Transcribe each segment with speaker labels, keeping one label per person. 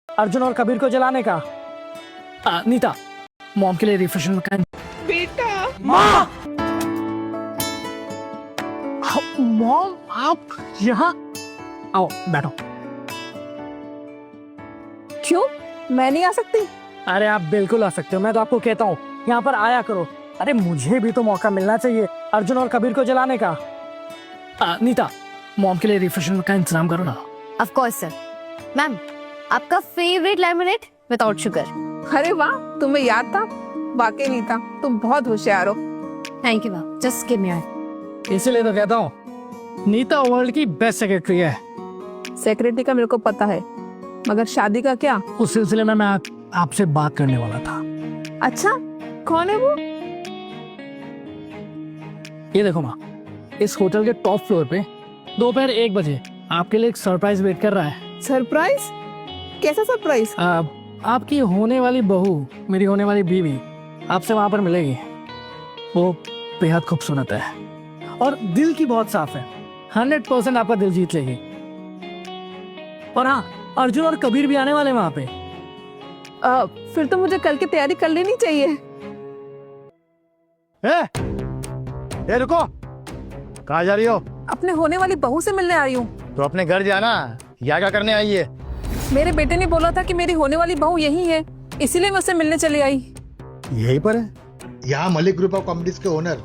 Speaker 1: अर्जुन और कबीर को जलाने का। नीता, मॉम के लिए रिफ्रेशमेंट का।
Speaker 2: बेटा
Speaker 1: माँ, मॉम आप यहाँ आओ, बैठो।
Speaker 2: क्यों, मैं नहीं आ सकती?
Speaker 1: अरे आप बिल्कुल आ सकते हो, मैं तो आपको कहता हूँ यहाँ पर आया करो। अरे मुझे भी तो मौका मिलना चाहिए अर्जुन और कबीर को जलाने का। नीता, मॉम के लिए रिफ्रेशमेंट का इंतजाम करो ना।
Speaker 3: Of course sir. मैम, आपका फेवरेट लेमनेड विदाउट शुगर।
Speaker 2: अरे वाह, तुम्हें याद था। वाकई नहीं था, तुम बहुत होशियार हो।
Speaker 3: Thank you ma'am, just give me a.
Speaker 1: इसीलिए तो कहता हूँ नीता वर्ल्ड की बेस्ट सेक्रेटरी है।
Speaker 2: सेक्रेटरी का मेरे को पता है, मगर शादी का क्या?
Speaker 1: उस सिलसिले में मैं आपसे बात करने वाला था।
Speaker 2: अच्छा, कौन है वो?
Speaker 1: ये देखो माँ, इस होटल के टॉप फ्लोर पे दोपहर 1 बजे आपके लिए एक सरप्राइज वेट कर रहा है।
Speaker 2: सरप्राइज? कैसा सरप्राइज?
Speaker 1: आपकी होने वाली बहू, मेरी होने वाली बीवी आपसे वहां पर मिलेगी। वो बेहद खूबसूरत है और दिल की बहुत साफ है। 100% आपका दिल जीत लेगी। और हाँ, अर्जुन और कबीर भी आने वाले वहां पे।
Speaker 2: फिर तो मुझे कल की तैयारी कर लेनी चाहिए।
Speaker 4: ए रुको, कहाँ जा रही हो?
Speaker 2: अपने होने वाली बहू से मिलने आई हूँ।
Speaker 4: तो अपने घर जाना, यहाँ क्या करने आई है?
Speaker 2: मेरे बेटे ने बोला था कि मेरी होने वाली बहू यही है, इसीलिए मैं उससे मिलने चली आई।
Speaker 4: यहीं पर है?
Speaker 5: यहाँ मलिक ग्रुप ऑफ कंपनीज के ओनर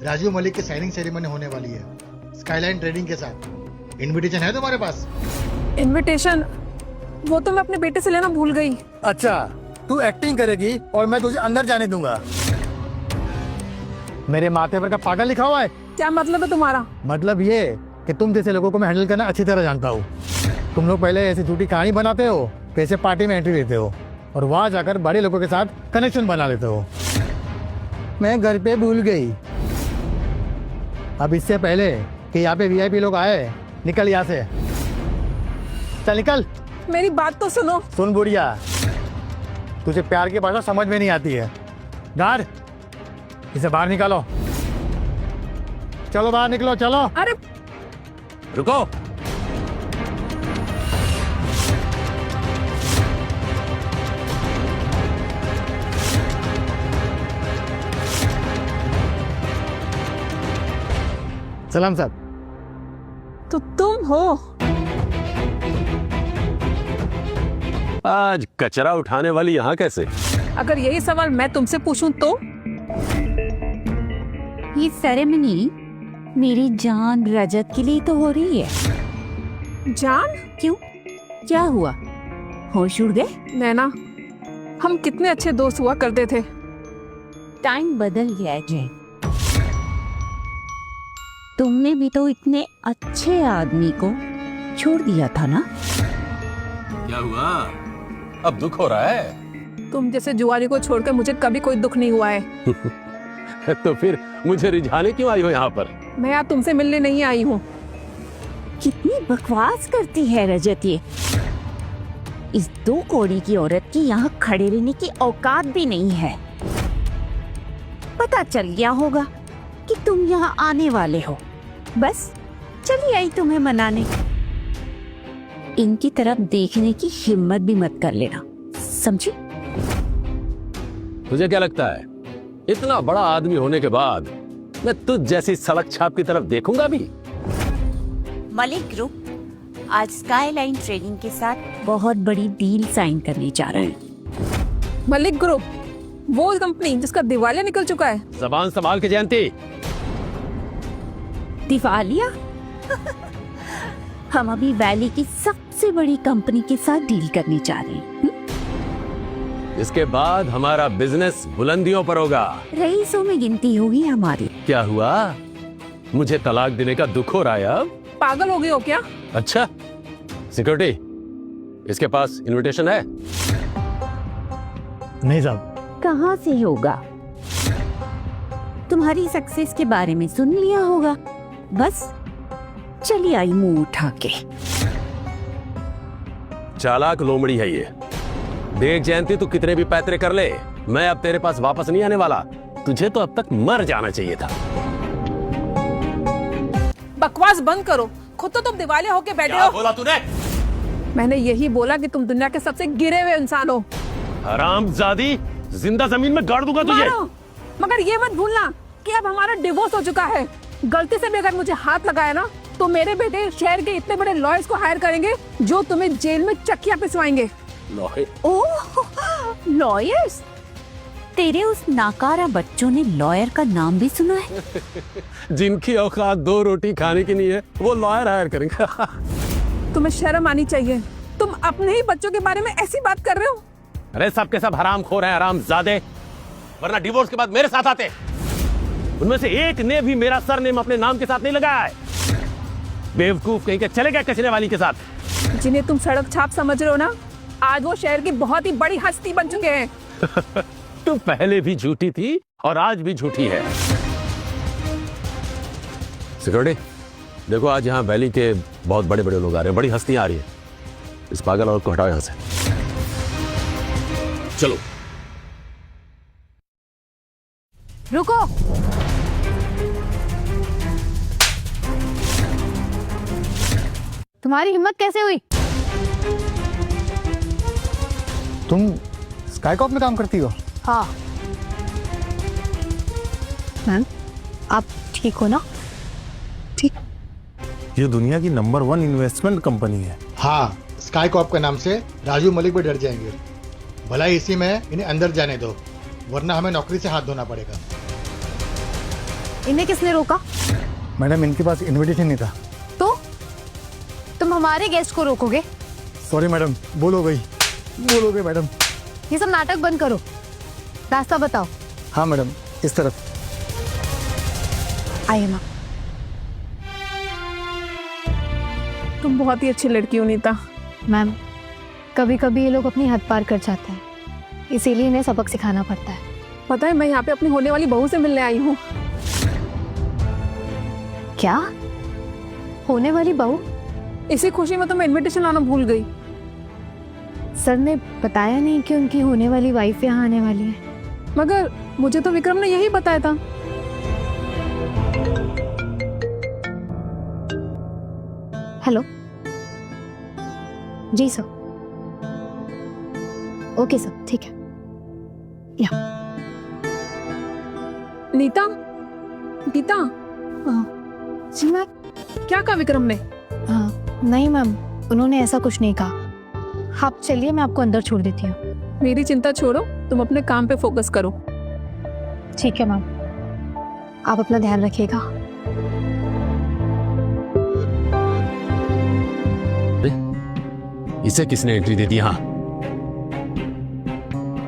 Speaker 5: राजीव मलिक की साइनिंग सेरेमनी होने वाली है स्काईलाइन ट्रेडिंग के साथ। इनविटेशन है तुम्हारे पास?
Speaker 2: इनविटेशन? वो तो मैं अपने बेटे से लेना भूल गई।
Speaker 4: अच्छा, तू एक्टिंग करेगी और मैं तुझे अंदर जाने दूंगा। मेरे माथे पर का पागल लिखा हुआ है।
Speaker 2: क्या मतलब है तुम्हारा?
Speaker 4: मतलब ये कि तुम जैसे लोगों को मैं हैंडल करना अच्छी तरह जानता हूँ। तुम लोग पहले ऐसी झूठी कहानी बनाते हो, पैसे पार्टी में एंट्री लेते हो और वहां जाकर बड़े लोगों के साथ कनेक्शन बना लेते हो। मैं घर पे भूल गई। अब इससे पहले कि यहाँ पे वीआईपी लोग आए, निकल यहाँ से। चल निकल।
Speaker 2: मेरी बात तो सुनो।
Speaker 4: सुन बुढ़िया, तुझे प्यार की भाषा समझ में नहीं आती है। गार्ड, इसे बाहर निकालो। चलो बाहर निकलो, चलो।
Speaker 2: अरे
Speaker 4: रुको। सलाम साहब।
Speaker 2: तो तुम हो?
Speaker 6: आज कचरा उठाने वाली यहाँ कैसे?
Speaker 2: अगर यही सवाल मैं तुमसे पूछूं तो?
Speaker 7: ये सेरेमनी मेरी जान रजत के लिए तो हो रही है।
Speaker 2: जान?
Speaker 7: क्यों, क्या हुआ? होश उड़ गए?
Speaker 2: नैना, हम कितने अच्छे दोस्त हुआ करते थे।
Speaker 7: टाइम बदल गया है जय। तुमने भी तो इतने अच्छे आदमी को छोड़ दिया था ना।
Speaker 6: क्या हुआ? अब दुख हो रहा है?
Speaker 2: तुम जैसे जुआरी को छोड़कर मुझे कभी कोई दुख नहीं हुआ है।
Speaker 6: तो फिर मुझे रिझाने क्यों आई हो यहाँ पर?
Speaker 2: मैं यहाँ तुमसे मिलने नहीं आई हूँ।
Speaker 7: कितनी बकवास करती है रजत ये। इस 2 कौड़ी की औरत की यहाँ खड़े रहने की औकात भी नहीं है। पता चल गया होगा कि तुम यहाँ आने वाले हो, बस चली आई तुम्हें मनाने। इनकी तरफ देखने की हिम्मत भी मत कर लेना, समझी?
Speaker 6: तुझे क्या लगता है इतना बड़ा आदमी होने के बाद मैं तुझ जैसी सड़क छाप की तरफ देखूंगा भी?
Speaker 7: मलिक ग्रुप आज स्काईलाइन ट्रेडिंग के साथ बहुत बड़ी डील साइन करने जा रहा है।
Speaker 2: मलिक ग्रुप, वो कंपनी जिसका दिवालिया निकल चुका है।
Speaker 6: जबान संभाल के जयंती।
Speaker 7: दिवालिया? हम अभी वैली की सबसे बड़ी कंपनी के साथ डील करने जा रहे हैं।
Speaker 6: इसके बाद हमारा बिजनेस बुलंदियों पर होगा।
Speaker 7: रईसों में गिनती होगी हमारी।
Speaker 6: क्या हुआ? मुझे तलाक देने का दुख हो रहा है अब?
Speaker 2: पागल हो गए हो क्या?
Speaker 6: अच्छा, सिक्योरिटी, इसके पास इनविटेशन है?
Speaker 4: नहीं साहब।
Speaker 7: कहाँ से होगा? तुम्हारी सक्सेस के बारे में सुन लिया होगा, बस चली आई मुंह उठा के।
Speaker 6: चालाक लोमड़ी है ये। देख जयंती, तू कितने भी पैतरे कर ले, मैं अब तेरे पास वापस नहीं आने वाला। तुझे तो अब तक मर जाना चाहिए था।
Speaker 2: बकवास बंद करो। खुद तो तुम दिवालिया होके बैठे
Speaker 6: क्या
Speaker 2: हो।
Speaker 6: बोला तूने?
Speaker 2: मैंने यही बोला कि तुम दुनिया के सबसे गिरे हुए इंसान हो।
Speaker 6: हरामजादी, जिंदा जमीन में गाड़ दूंगा तुझे।
Speaker 2: मारो, मगर ये मत भूलना कि अब हमारा डिवोर्स हो चुका है। गलती से भी अगर मुझे हाथ लगाया ना तो मेरे बेटे शहर के इतने बड़े लॉयर्स को हायर करेंगे जो तुम्हें जेल में चक्कियां पिसवाएंगे।
Speaker 7: ओह, लॉयर्स? तेरे उस नाकारा बच्चों ने लॉयर का नाम भी सुना है?
Speaker 6: जिनकी औकात 2 रोटी खाने की नहीं है वो लॉयर हायर करेंगे।
Speaker 2: तुम्हें शर्म आनी चाहिए। तुम अपने ही बच्चों के बारे में ऐसी बात कर रहे हो।
Speaker 6: अरे सबके सब हरामखोर हैं, हरामजादे, वरना डिवोर्स के बाद मेरे साथ आते। उनमें से एक ने भी मेरा सरनेम अपने नाम के साथ नहीं लगाया है। बेवकूफ कहीं के चले गए कचरे वाली के साथ।
Speaker 2: जिन्हें तुम सड़क छाप समझ रहे हो ना, आज वो शहर की बहुत ही बड़ी हस्ती बन चुके हैं।
Speaker 6: तू पहले भी झूठी थी और आज भी झूठी है। सिक्योरिटी, देखो आज यहाँ वैली के बहुत बड़े बड़े लोग आ रहे हैं, बड़ी हस्तियां आ रही है। इस पागल औरत को हटाओ यहाँ से। चलो।
Speaker 3: रुको। तुम्हारी हिम्मत कैसे हुई?
Speaker 4: तुम स्काईकॉप में काम करती हो?
Speaker 3: हाँ मैम, आप ठीक हो ना?
Speaker 8: ये दुनिया की नंबर 1 इन्वेस्टमेंट कंपनी है।
Speaker 5: हाँ, स्काई कॉप के नाम से राजू मलिक भी डर जाएंगे। भला इसी में इन्हें अंदर जाने दो, वरना हमें नौकरी से हाथ धोना पड़ेगा।
Speaker 3: इन्हें किसने रोका?
Speaker 4: मैडम, इनके पास इनविटेशन नहीं था।
Speaker 3: तो तुम हमारे गेस्ट को रोकोगे?
Speaker 4: सॉरी मैडम, बोलोगे मैडम।
Speaker 3: ये सब नाटक बंद करो, रास्ता बताओ।
Speaker 4: हाँ मैडम, इस तरफ।
Speaker 3: आइए मैम।
Speaker 2: तुम बहुत ही अच्छी लड़की हो नीता।
Speaker 3: मैम, कभी कभी ये लोग अपनी हद पार कर जाते हैं, इसीलिए इन्हें सबक सिखाना पड़ता है।
Speaker 2: पता है, मैं यहाँ पे अपनी होने वाली बहू से मिलने आई हूँ।
Speaker 3: क्या होने वाली बहू?
Speaker 2: इसी खुशी में तो मैं इनविटेशन लाना भूल गई।
Speaker 3: सर ने बताया नहीं कि उनकी होने वाली वाइफ यहाँ आने वाली है।
Speaker 2: मगर मुझे तो विक्रम ने यही बताया था।
Speaker 3: हेलो जी सर। ओके सर, ठीक है। या
Speaker 2: नीता, नीता,
Speaker 3: जी मैम।
Speaker 2: क्या कहा विक्रम ने?
Speaker 3: नहीं मैम, उन्होंने ऐसा कुछ नहीं कहा। आप चलिए, मैं आपको अंदर छोड़ देती हूँ।
Speaker 2: मेरी चिंता छोड़ो, तुम अपने काम पे फोकस करो।
Speaker 3: ठीक है मैम, आप अपना ध्यान रखिएगा।
Speaker 6: इसे किसने एंट्री दे दी? हाँ,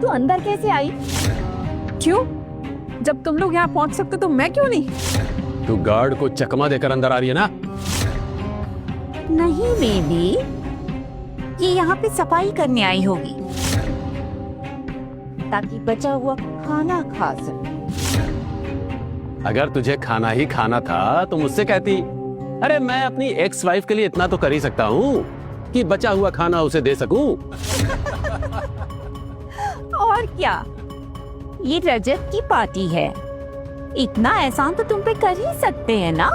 Speaker 7: तू अंदर कैसे आई?
Speaker 2: क्यों? जब तुम लोग यहाँ पहुँच सकते तो मैं क्यों नहीं?
Speaker 6: तू गार्ड को चकमा देकर अंदर आ रही है ना?
Speaker 7: नहीं बेबी, ये यहाँ पे सफाई करने आई होगी ताकि बचा हुआ खाना खा सके।
Speaker 6: अगर तुझे खाना ही खाना था तो मुझसे कहती। अरे मैं अपनी एक्स वाइफ के लिए इतना तो कर ही सकता हूँ कि बचा हुआ खाना उसे दे सकूं।
Speaker 7: और क्या, ये रजत की पार्टी है, इतना एहसान तो तुम पे कर ही सकते हैं ना।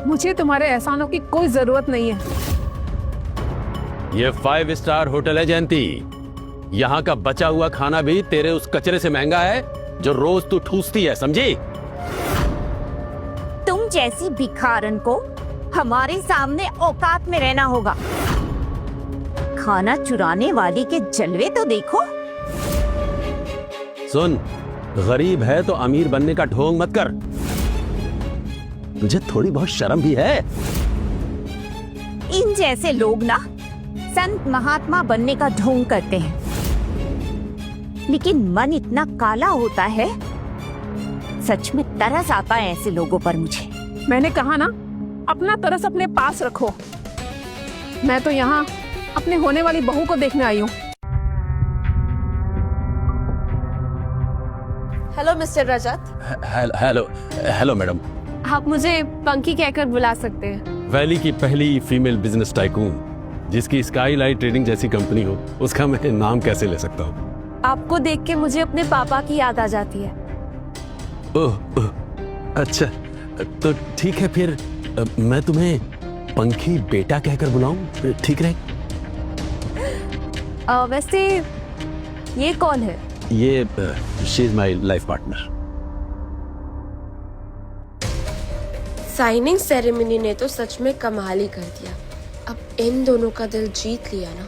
Speaker 2: मुझे तुम्हारे एहसानों की कोई जरूरत नहीं है।
Speaker 6: ये 5 स्टार होटल है जयंती। यहाँ का बचा हुआ खाना भी तेरे उस कचरे से महंगा है जो रोज तू ठूसती है, समझी?
Speaker 7: तुम जैसी भिखारन को हमारे सामने औकात में रहना होगा। खाना चुराने वाली के जलवे तो देखो।
Speaker 6: सुन, गरीब है तो अमीर बनने का ढोंग मत कर। तुझे थोड़ी बहुत शर्म भी है?
Speaker 7: इन जैसे लोग ना संत महात्मा बनने का ढोंग करते हैं, लेकिन मन इतना काला होता है, सच में तरस आता है ऐसे लोगों पर मुझे।
Speaker 2: मैंने कहा ना, अपना तरस अपने पास रखो। मैं तो यहाँ अपने होने वाली बहू को देखने आई हूँ।
Speaker 3: Hello mister Rajat.
Speaker 6: Hello madam.
Speaker 3: आप मुझे पंकी कहकर बुला सकते हैं।
Speaker 6: वैली की पहली फीमेल बिजनेस टाइकून, जिसकी स्काईलाइट ट्रेडिंग जैसी कंपनी हो, उसका मैं नाम कैसे ले सकता हूँ?
Speaker 3: आपको देख के मुझे अपने पापा की याद आ जाती है।
Speaker 6: ओह, अच्छा, तो ठीक है फिर मैं तुम्हें पंखी बेटा कहकर बुलाऊं, ठीक रहे?
Speaker 3: वैसे ये कौन है?
Speaker 6: ये she is my life partner.
Speaker 9: Signing ceremony ने तो सच में कमाल ही कर दिया। अब इन दोनों का दिल जीत लिया ना,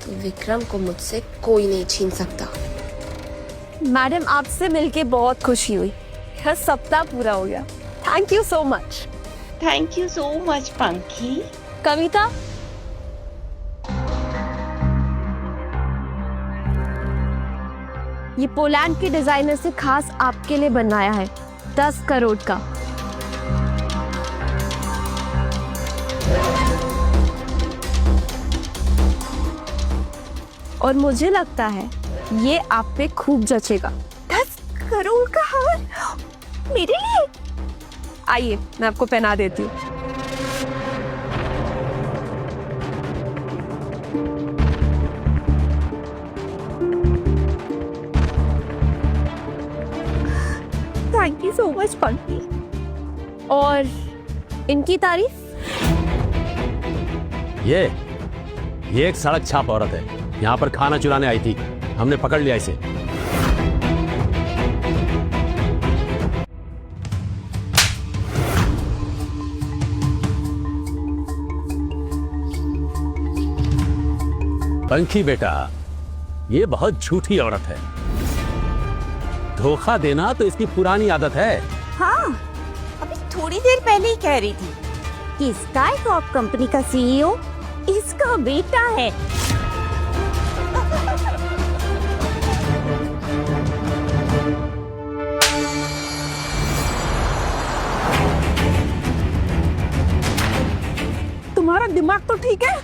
Speaker 9: तो विक्रम को मुझसे कोई नहीं छीन सकता।
Speaker 3: मैडम, आपसे मिलके बहुत खुशी हुई। यह सप्ताह पूरा हो गया। Thank you so much.
Speaker 7: Thank you so much पंखी।
Speaker 3: कविता, ये पोलैंड के डिजाइनर से खास आपके लिए बनाया है, 10 करोड़ का। और मुझे लगता है ये आप पे खूब जचेगा।
Speaker 7: 10 करोड़ का हार मेरे लिए?
Speaker 3: आइए, मैं आपको पहना देती हूँ।
Speaker 7: थैंक यू सो मच पंखी।
Speaker 3: और इनकी तारीफ?
Speaker 6: ये एक सड़क छाप औरत है, यहाँ पर खाना चुराने आई थी, हमने पकड़ लिया इसे। पंखी बेटा, ये बहुत झूठी औरत है। धोखा देना तो इसकी पुरानी आदत है।
Speaker 7: हाँ, अभी थोड़ी देर पहले ही कह रही थी कि स्काईकॉर्प कंपनी का सीईओ इसका बेटा है।
Speaker 2: तुम्हारा दिमाग तो ठीक है।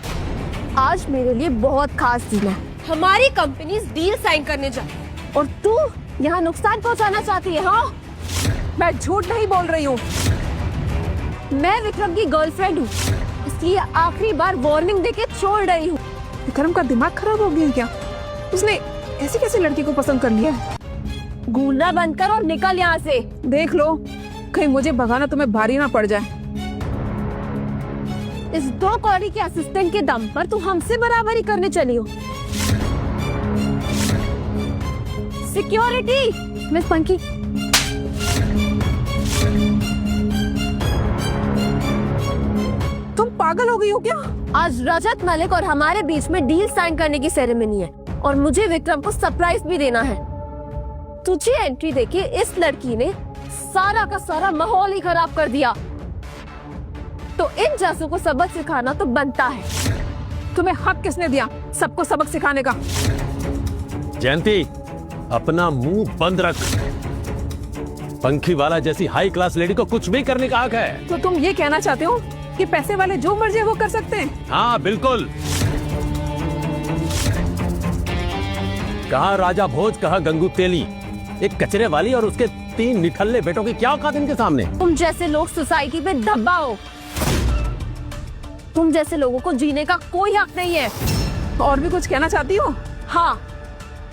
Speaker 3: आज मेरे लिए बहुत खास दिन है। हमारी कंपनी डील साइन करने जा, और तू यहाँ नुकसान पहुँचाना चाहती है। हाँ,
Speaker 2: मैं झूठ नहीं बोल रही हूँ।
Speaker 3: मैं विक्रम की गर्लफ्रेंड हूँ, इसलिए आखिरी बार वार्निंग देके छोड़ रही हूँ।
Speaker 2: विक्रम का दिमाग खराब हो गया क्या? उसने ऐसी कैसी लड़की को पसंद कर लिया है?
Speaker 3: घूमना बंद कर और निकल यहाँ से।
Speaker 2: देख लो, कहीं मुझे भगाना तुम्हें भारी ना पड़ जाए।
Speaker 3: इस 2 कौड़ी के असिस्टेंट के दम पर तू हमसे बराबरी करने चली हो। सिक्योरिटी, मिस पंखी।
Speaker 2: तुम पागल हो गई हो क्या?
Speaker 3: आज रजत मलिक और हमारे बीच में डील साइन करने की सेरेमनी है, और मुझे विक्रम को सरप्राइज भी देना है। तुझे एंट्री देके इस लड़की ने सारा का सारा माहौल ही खराब कर दिया, तो इन जैसों को सबक सिखाना तो बनता है।
Speaker 2: तुम्हें हक किसने दिया सबको सबक सिखाने का?
Speaker 6: जयंती, अपना मुंह बंद रख। पंखी वाला जैसी हाई क्लास लेडी को कुछ भी करने का हक है।
Speaker 2: तो तुम ये कहना चाहते हो कि पैसे वाले जो मर्जी वो कर सकते हैं?
Speaker 6: हाँ बिल्कुल। कहा राजा भोज, कहा गंगू तेली। एक कचरे वाली और उसके 3 निठल्ले बेटों की क्या औकात इनके सामने?
Speaker 3: तुम जैसे लोग सोसाइटी में धब्बा हो। तुम जैसे लोगों को जीने का कोई हक नहीं है।
Speaker 2: और भी कुछ कहना चाहती हो?
Speaker 3: हाँ,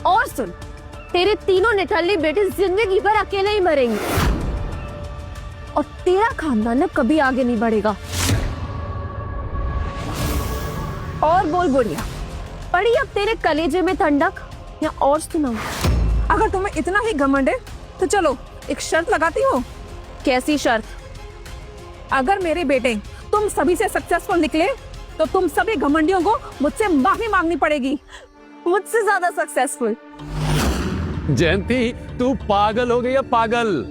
Speaker 3: और सुन, तेरे 3 निठल्ले बेटे जिंदगी भर अकेले ही मरेंगे, और तेरा खानदान कभी आगे नहीं बढ़ेगा। और बोल बुढ़िया, पड़ी अब तेरे कलेजे में ठंडक, या और सुनाऊं?
Speaker 2: अगर तुम्हें इतना ही घमंड है तो चलो एक शर्त लगाती हो।
Speaker 3: कैसी शर्त?
Speaker 2: अगर मेरे बेटे तुम सभी से सक्सेसफुल निकले तो तुम सभी घमंडियों को मुझसे माफी मांगनी पड़ेगी।
Speaker 3: मुझसे ज्यादा सक्सेसफुल?
Speaker 6: जयंती, तू पागल हो गई है, पागल।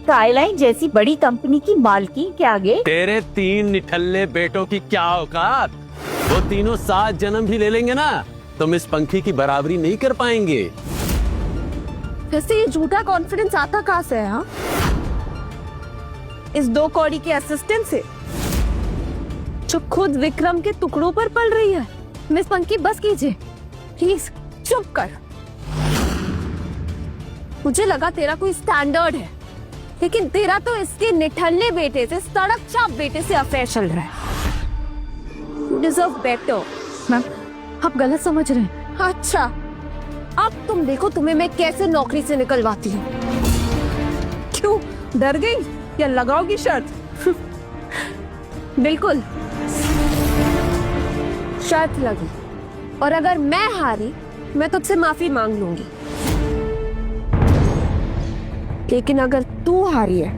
Speaker 7: स्काईलाइन जैसी बड़ी कंपनी की मालकी के आगे
Speaker 6: तेरे 3 निठल्ले बेटों की क्या औकात? वो तीनों 7 जन्म भी ले लेंगे ना, तुम इस पंखी की बराबरी नहीं कर पाएंगे।
Speaker 3: वैसे ये झूठा कॉन्फिडेंस आता कहाँ से है? हाँ, इस 2 कौड़ी के असिस्टेंट से, जो खुद विक्रम के टुकड़ों पर पल रही है। मिस पंखी, बस कीजिए प्लीज।
Speaker 2: चुप कर।
Speaker 3: मुझे लगा तेरा कोई स्टैंडर्ड है, लेकिन तेरा तो इसके निठल्ले बेटे से, सड़क चाप बेटे से अफेयर चल रहा है। You deserve better।
Speaker 2: मैम,
Speaker 3: आप गलत समझ रहे हैं। अच्छा, अब तुम देखो तुम्हें मैं कैसे नौकरी से निकलवाती हूँ।
Speaker 2: क्यों, डर गई या लगाओगी शर्त?
Speaker 3: बिल्कुल, शर्त लगी। और अगर मैं हारी मैं तुझसे माफी मांग लूंगी, लेकिन अगर तू हारी है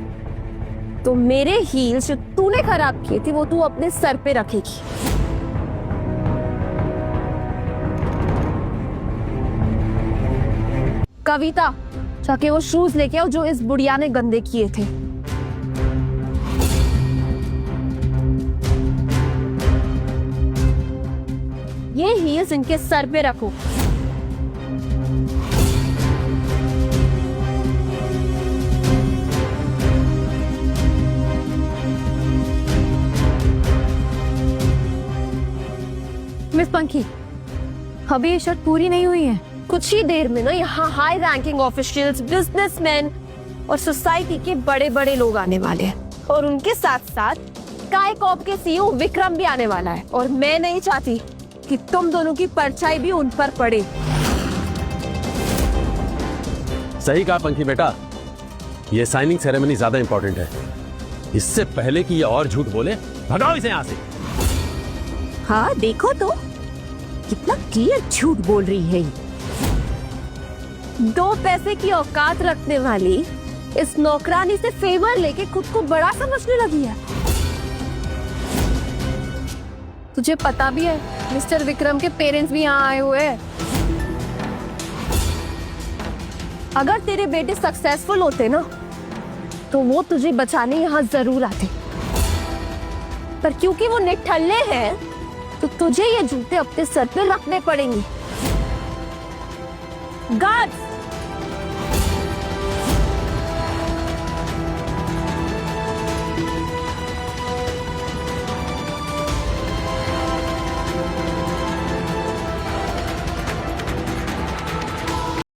Speaker 3: तो मेरे हील्स जो तूने खराब किए थे वो तू अपने सर पे रखेगी। कविता, जाके वो शूज लेके आओ जो इस बुढ़िया ने गंदे किए थे। ये हील्स इनके सर पे रखो। मिस पंखी, अभी ये शर्त पूरी नहीं हुई है। कुछ ही देर में ना यहाँ हाई रैंकिंग ऑफिशियल्स, बिजनेसमैन और सोसाइटी के बड़े बड़े लोग आने वाले हैं और उनके साथ साथ स्काईकॉर्प के सीईओ विक्रम भी आने वाला है। और मैं नहीं चाहती कि तुम दोनों की परछाई भी उन पर पड़े।
Speaker 6: सही कहा पंखी बेटा, ये साइनिंग सेरेमनी ज्यादा इंपॉर्टेंट है। इससे पहले कि ये और झूठ बोले, भगाओ इसे यहाँ से।
Speaker 7: हाँ देखो तो कितना क्लियर झूठ बोल रही है ये।
Speaker 3: 2 पैसे की औकात रखने वाली इस नौकरानी से फेवर लेके खुद को बड़ा समझने लगी है। तुझे पता भी है मिस्टर विक्रम के पेरेंट्स भी यहाँ आए हुए हैं। अगर तेरे बेटे सक्सेसफुल होते ना तो वो तुझे बचाने यहाँ जरूर आते, पर क्योंकि वो निठल्ले हैं तो तुझे ये जूते अपने सर पे रखने पड़ेंगे। गार्ड्स,